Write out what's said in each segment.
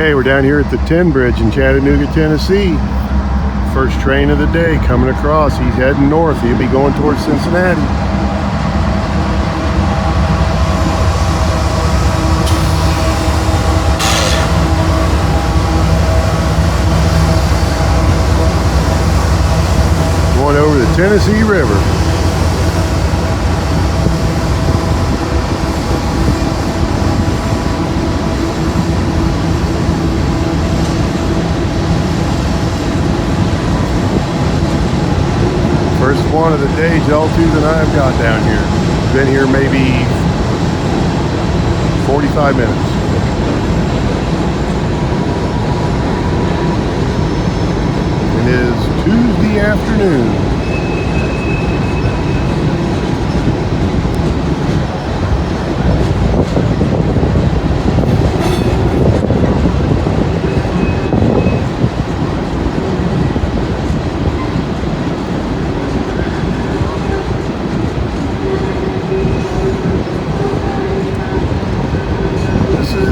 Hey, we're down here at the 10 Bridge in Chattanooga, Tennessee. First train of the day coming across. He's heading north. He'll be going towards Cincinnati. Going over the Tennessee River. First one of the day Jaltuz and I have got down here. Been here maybe 45 minutes. It is Tuesday afternoon.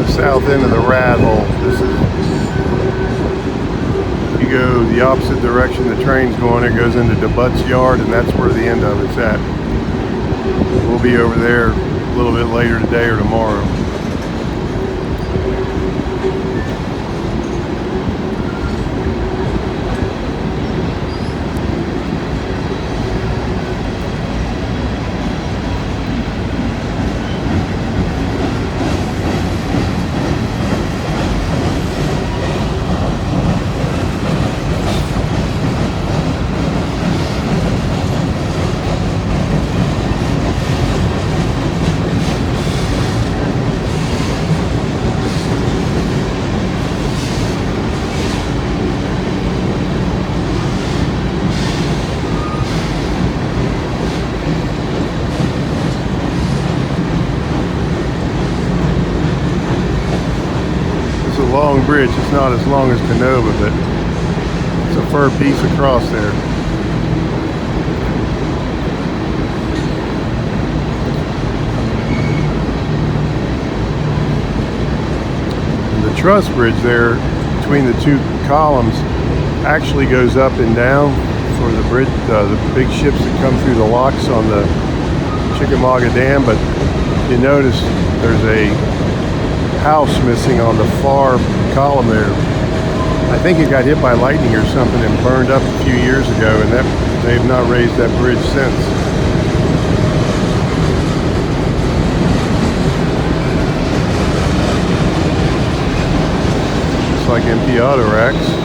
South end of the rat hole. This is, you go the opposite direction the train's going, it goes into DeButt's yard, and that's where the end of it's at. We'll be over there a little bit later today or tomorrow. Long bridge. It's not as long as Canova, but it's a fur piece across there. And the truss bridge there between the two columns actually goes up and down for the bridge, the big ships that come through the locks on the Chickamauga Dam. But you notice there's a house missing on the far column there. I think it got hit by lightning or something and burned up a few years ago, and that they've not raised that bridge since. Looks like empty auto racks.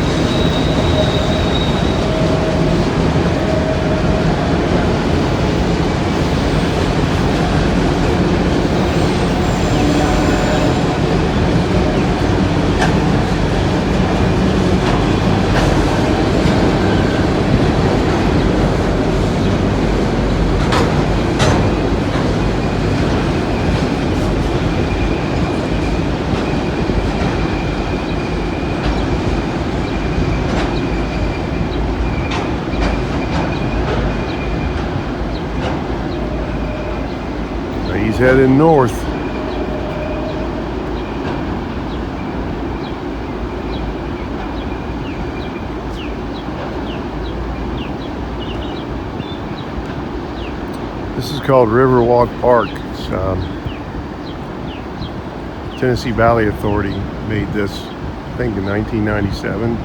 He's heading north. This is called Riverwalk Park. It's, Tennessee Valley Authority made this, I think, in 1997.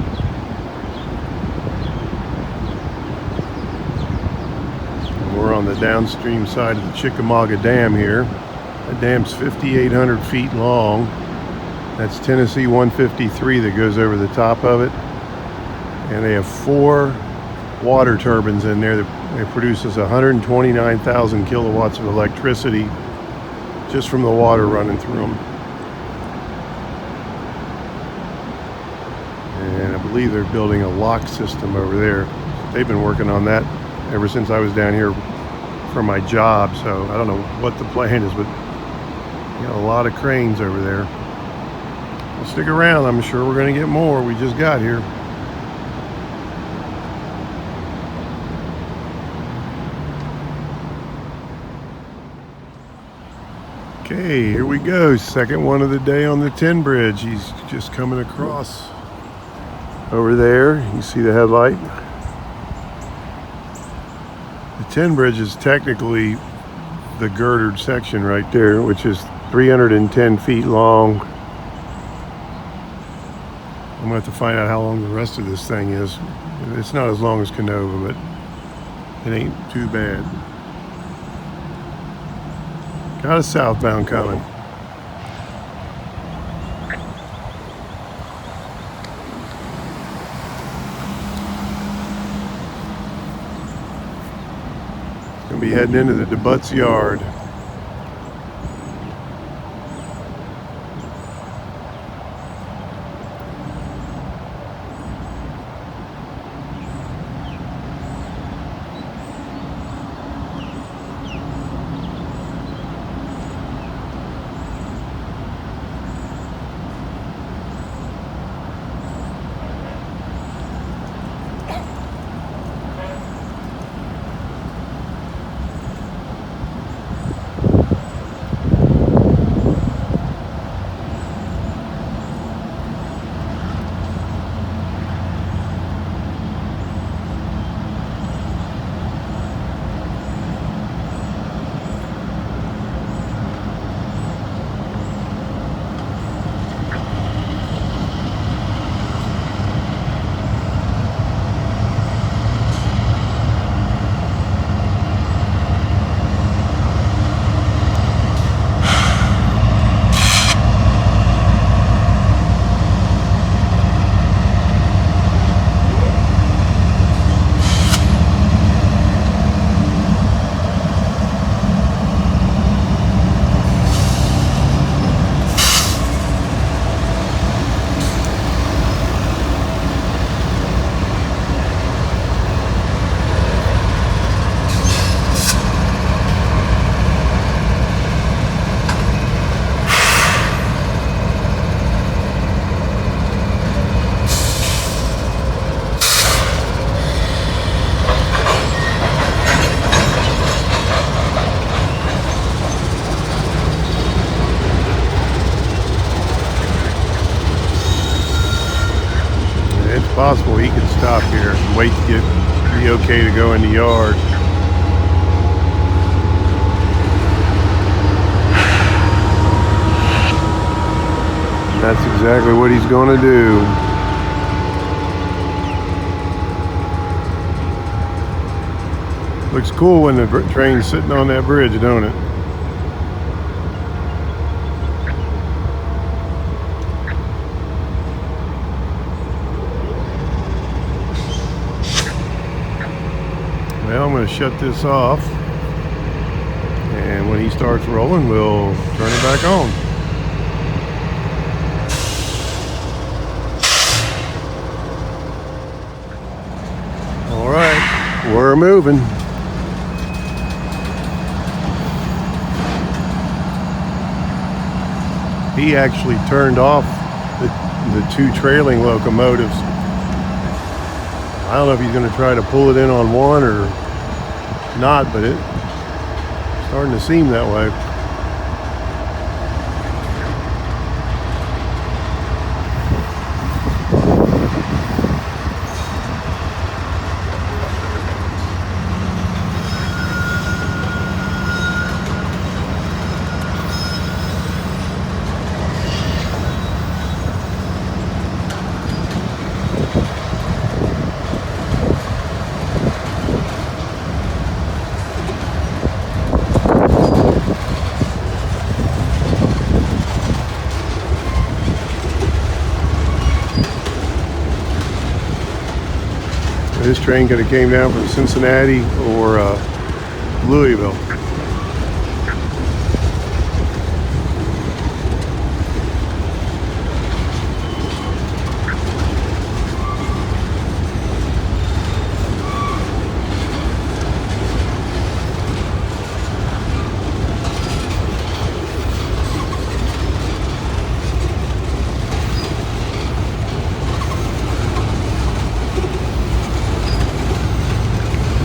We're on the downstream side of the Chickamauga Dam here. That dam's 5,800 feet long. That's Tennessee 153 that goes over the top of it. And they have 4 water turbines in there that produces 129,000 kilowatts of electricity just from the water running through them. And I believe they're building a lock system over there. They've been working on that ever since I was down here for my job, so I don't know what the plan is, but you got a lot of cranes over there. Well, stick around, I'm sure we're going to get more. We just got here. Okay, here we go. Second one of the day on the 10 bridge. He's just coming across over there. You see the headlight. The 10 bridge is technically the girdered section right there, which is 310 feet long. I'm gonna have to find out how long the rest of this thing is. It's not as long as Canova, but it ain't too bad. Got a southbound coming. Gonna be heading into the DeButt's yard. Possible he could stop here and wait to get the okay to go in the yard. That's exactly what he's going to do. Looks cool when the train's sitting on that bridge, don't it? Well, I'm going to shut this off, and when he starts rolling, we'll turn it back on. All right, we're moving. He actually turned off the two trailing locomotives. I don't know if he's going to try to pull it in on one or not, but it's starting to seem that way. This train could have came down from Cincinnati or Louisville.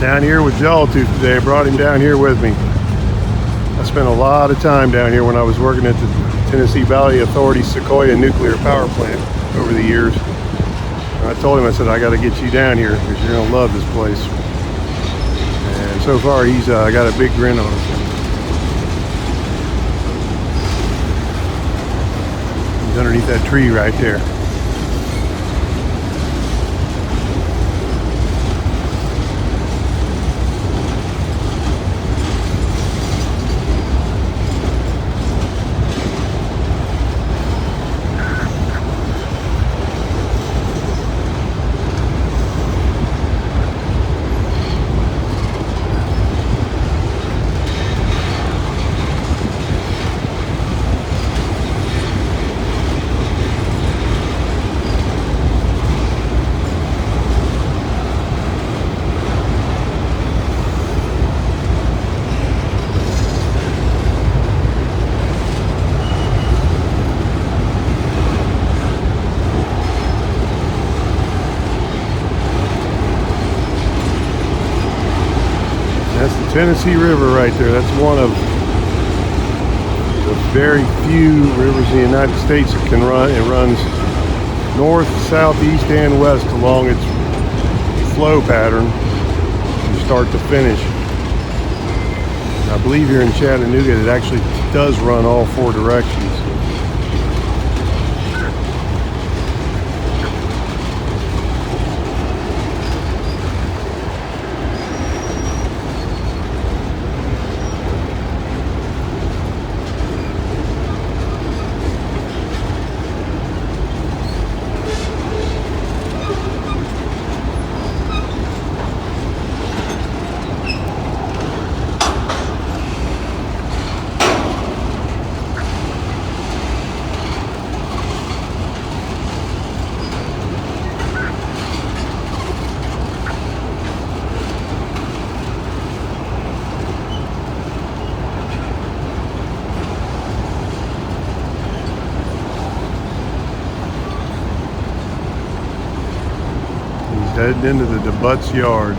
Down here with Jawtooth today. I brought him down here with me. I spent a lot of time down here when I was working at the Tennessee Valley Authority Sequoia Nuclear Power Plant over the years. And I told him, I said, I got to get you down here because you're going to love this place. And so far, he's got a big grin on him. He's underneath that tree right there. That's the Tennessee River right there. That's one of the very few rivers in the United States that can run. It runs north, south, east, and west along its flow pattern from start to finish. And I believe here in Chattanooga it actually does run all four directions. Heading into the DeButt's yard.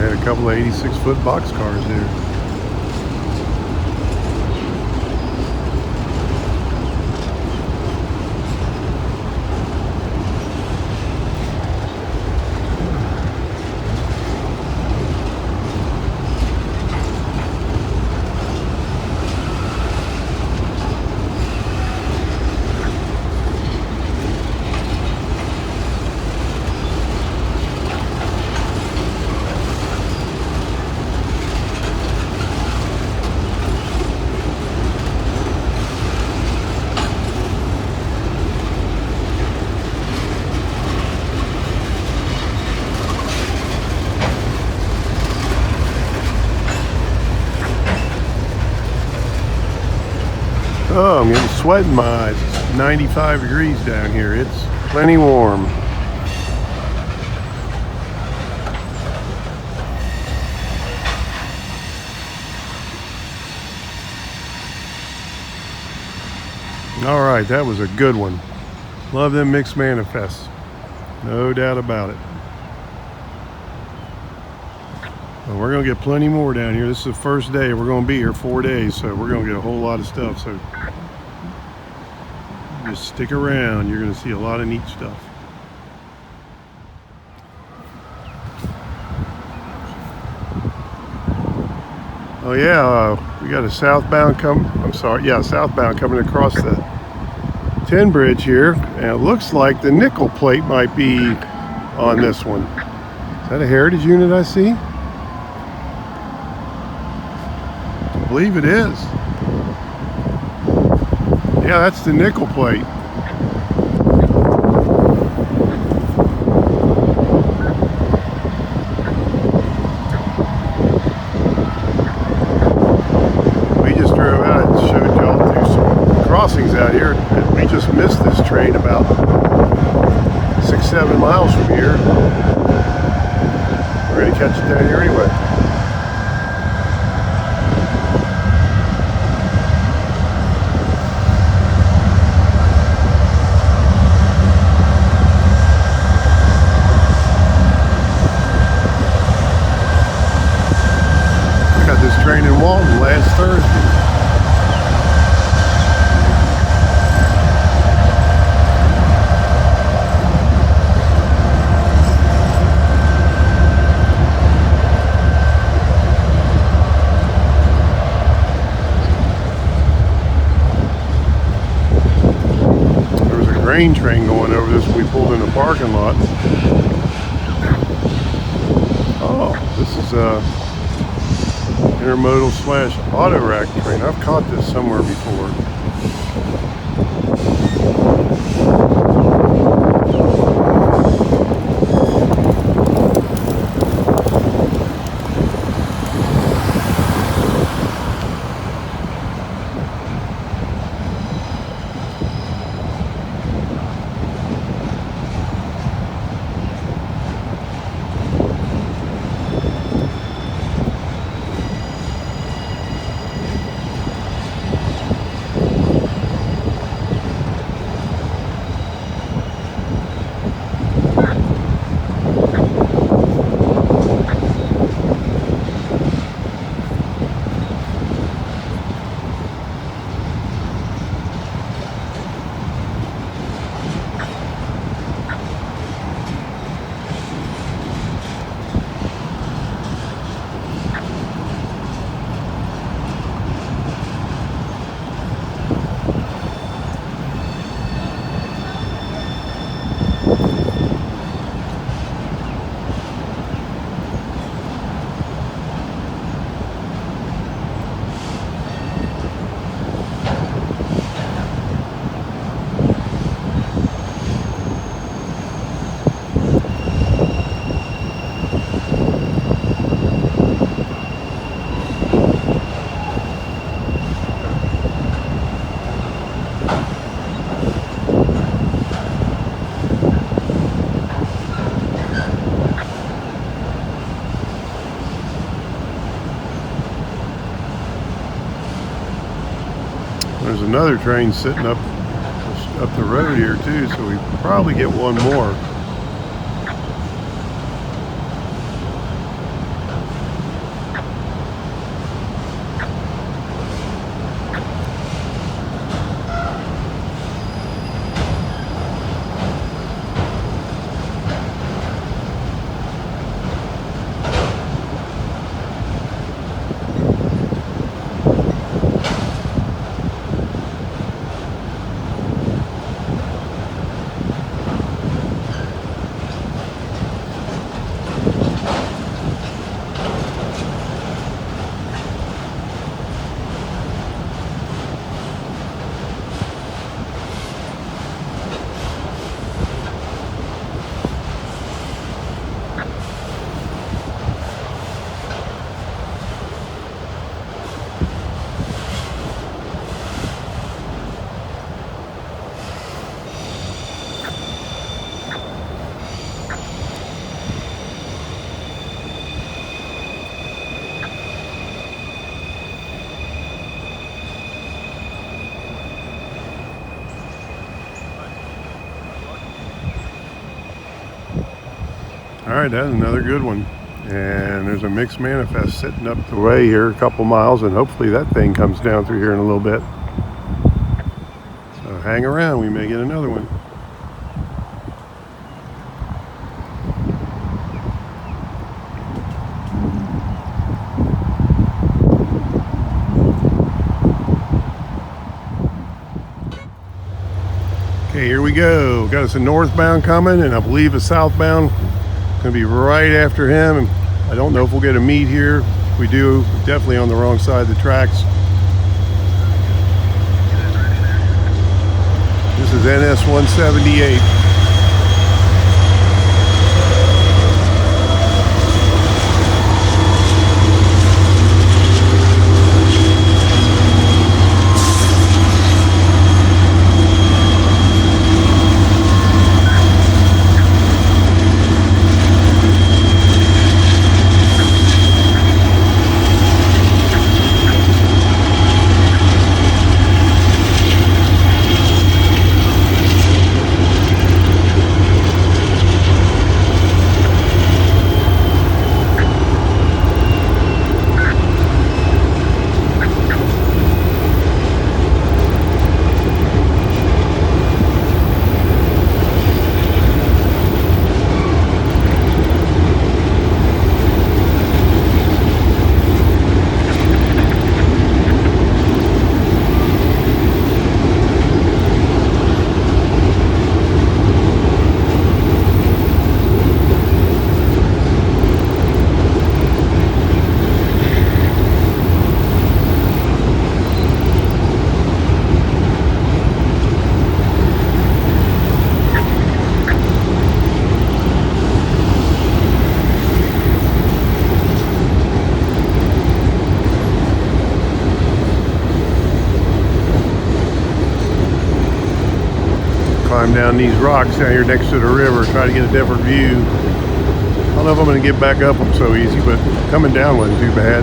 A couple of 86-foot boxcars there. Oh, I'm getting sweat in my eyes. It's 95 degrees down here. It's plenty warm. All right, that was a good one. Love them mixed manifests. No doubt about it. Well, we're gonna get plenty more down here. This is the first day. We're gonna be here 4 days, so we're gonna get a whole lot of stuff. So just stick around. You're gonna see a lot of neat stuff. Oh yeah, we got a southbound southbound coming across the 10 bridge here, and it looks like the nickel plate might be on this one. Is that a heritage unit I see? I believe it is. Yeah, that's the nickel plate. We just drove out and showed y'all through some crossings out here, and we just missed this train about 6-7 miles from here. We're gonna catch it down here anyway. Train in Walton last Thursday. There was a grain train going over this when we pulled in the parking lot. Oh, this is intermodal / auto rack train. I've caught this somewhere before. There's another train sitting up the road here too, so we probably get one more. All right, that's another good one. And there's a mixed manifest sitting up the way here a couple miles, and hopefully that thing comes down through here in a little bit. So hang around, we may get another one. Okay, here we go. Got us a northbound coming, and I believe a southbound. Gonna be right after him, and I don't know if we'll get a meet here. If we do, definitely on the wrong side of the tracks. This is NS 178. Climb down these rocks down here next to the river, try to get a different view. I don't know if I'm going to get back up them so easy, but coming down wasn't too bad.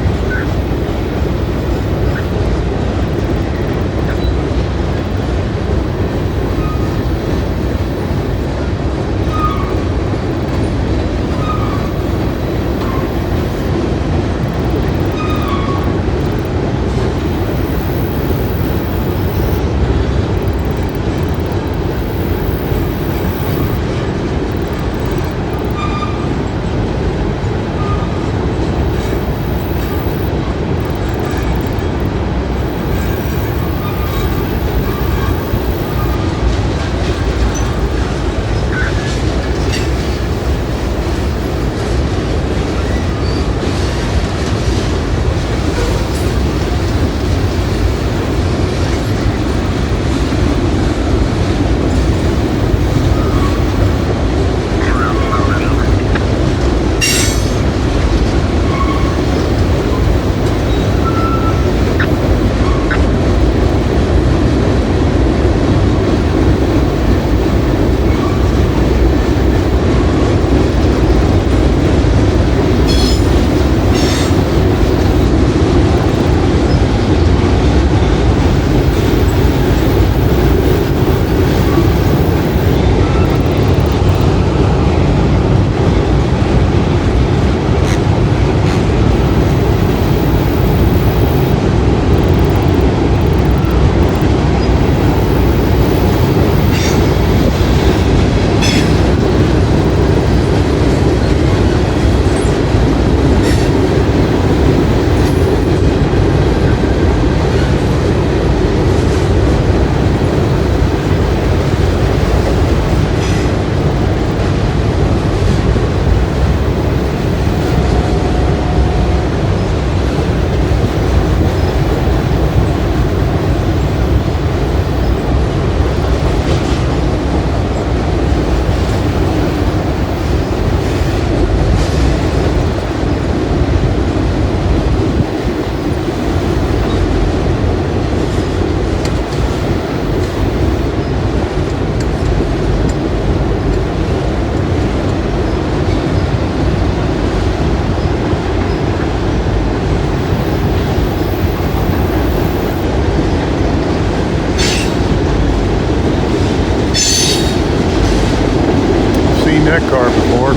that car before.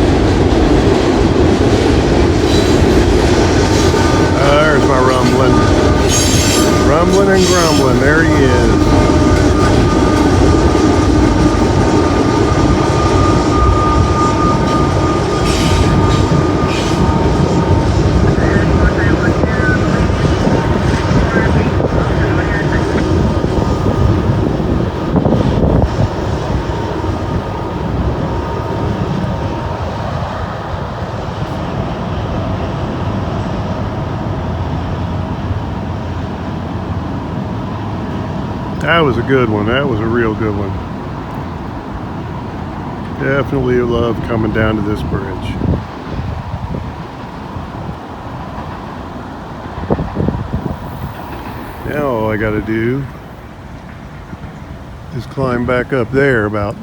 There's my rumbling. Rumbling and grumbling. There he is. That was a good one. That was a real good one. Definitely love coming down to this bridge. Now all I got to do is climb back up there about,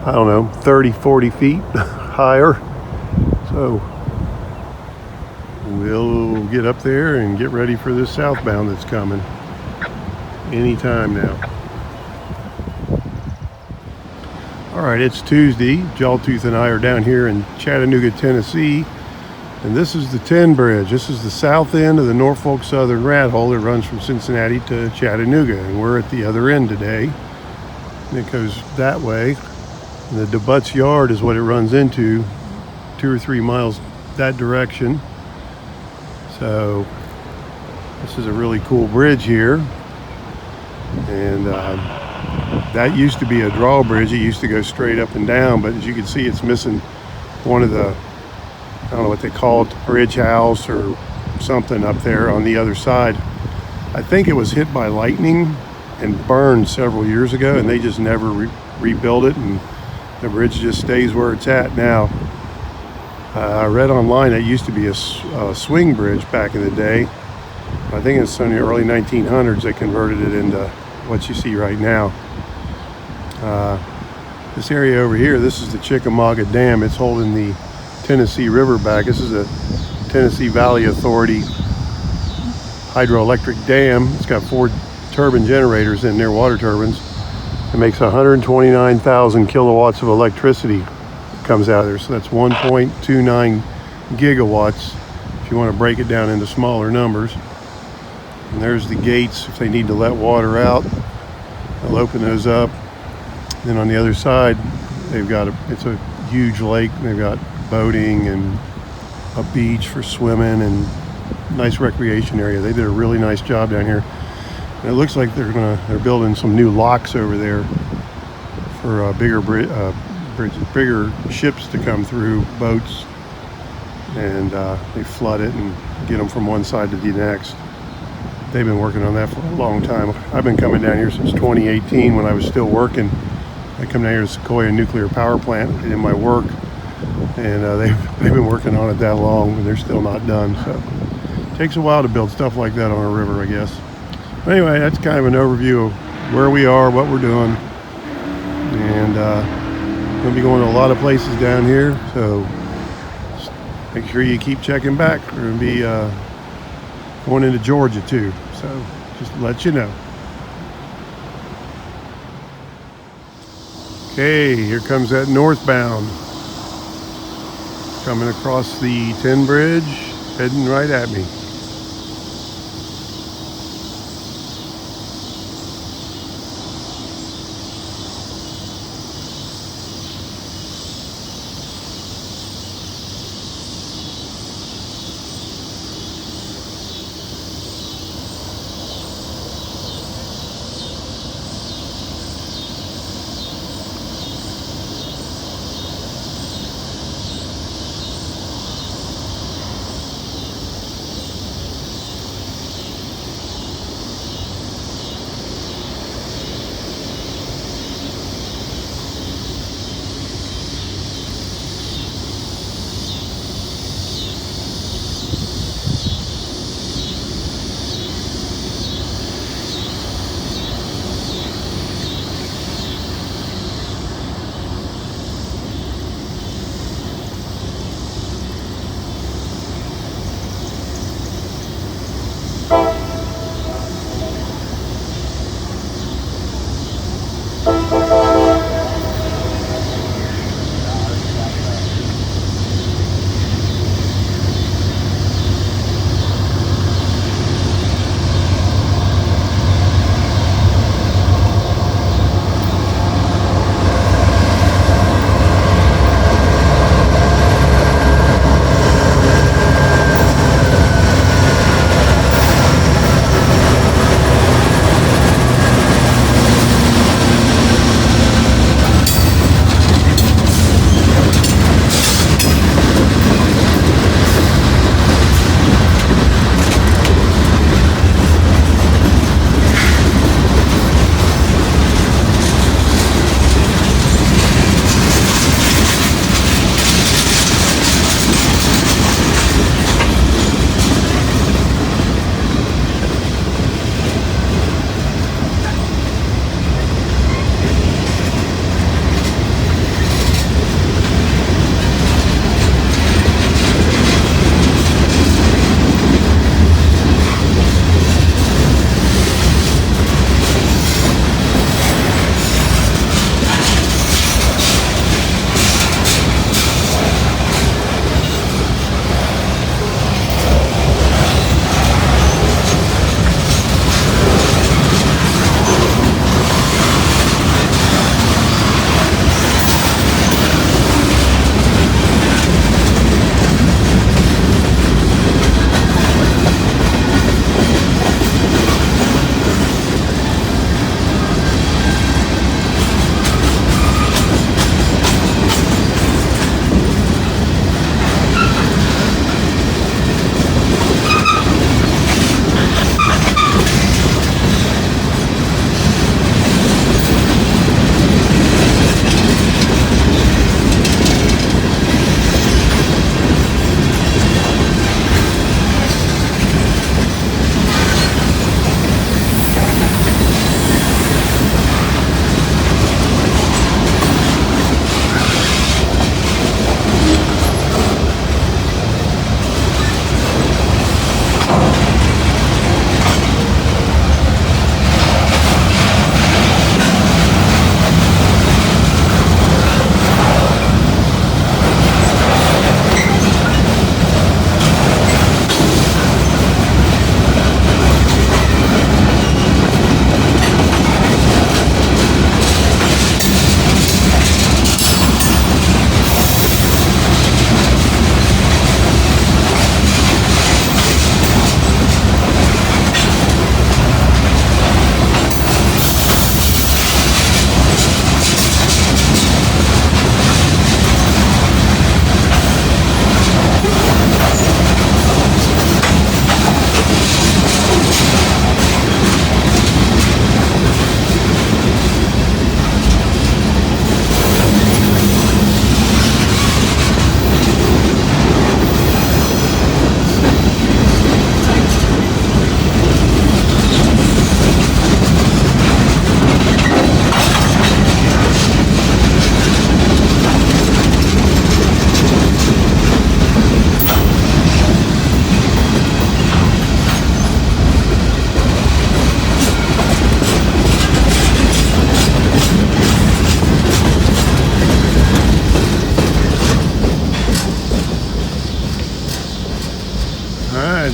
I don't know, 30, 40 feet higher. So we'll get up there and get ready for this southbound that's coming anytime now. All right, it's Tuesday. Jawtooth and I are down here in Chattanooga, Tennessee, and this is the 10 bridge. This is the south end of the Norfolk Southern Rat Hole that runs from Cincinnati to Chattanooga, and we're at the other end today. And it goes that way, and the DeButts Yard is what it runs into, 2 or 3 miles that direction. So this is a really cool bridge here. And that used to be a drawbridge. It used to go straight up and down, but as you can see, it's missing one of the, I don't know what they call it, the bridge house or something up there on the other side. I think it was hit by lightning and burned several years ago, and they just never rebuilt it, and the bridge just stays where it's at now. I read online it used to be a swing bridge back in the day. I think it's in the early 1900s they converted it into what you see right now. This area over here, this is the Chickamauga Dam. It's holding the Tennessee River back. This is a Tennessee Valley Authority hydroelectric dam. It's got 4 turbine generators in there, water turbines. It makes 129,000 kilowatts of electricity comes out of there. So that's 1.29 gigawatts if you want to break it down into smaller numbers. And there's the gates if they need to let water out. They'll open those up. Then on the other side, they've got it's a huge lake. They've got boating and a beach for swimming and nice recreation area. They did a really nice job down here. And it looks like they're building some new locks over there for bigger bigger ships to come through, boats, and they flood it and get them from one side to the next. They've been working on that for a long time. I've been coming down here since 2018 when I was still working. I come down here to Sequoia Nuclear Power Plant in my work, and they've been working on it that long, and they're still not done. So it takes a while to build stuff like that on a river, I guess. But anyway, that's kind of an overview of where we are, what we're doing, and going to be going to a lot of places down here. So just make sure you keep checking back. We're going to be going into Georgia too, so just to let you know. Okay, here comes that northbound. Coming across the 10 bridge, heading right at me.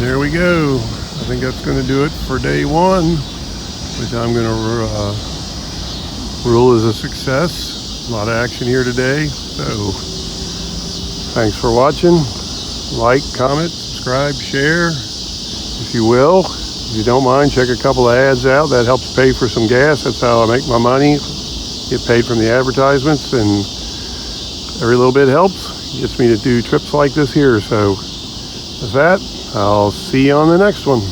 there we go. I think that's going to do it for day one, which I'm going to rule as a success. A lot of action here today. So thanks for watching. Like, comment, subscribe, share, if you will. If you don't mind, check a couple of ads out. That helps pay for some gas. That's how I make my money. Get paid from the advertisements, and every little bit helps. Gets me to do trips like this here. So with that, I'll see you on the next one.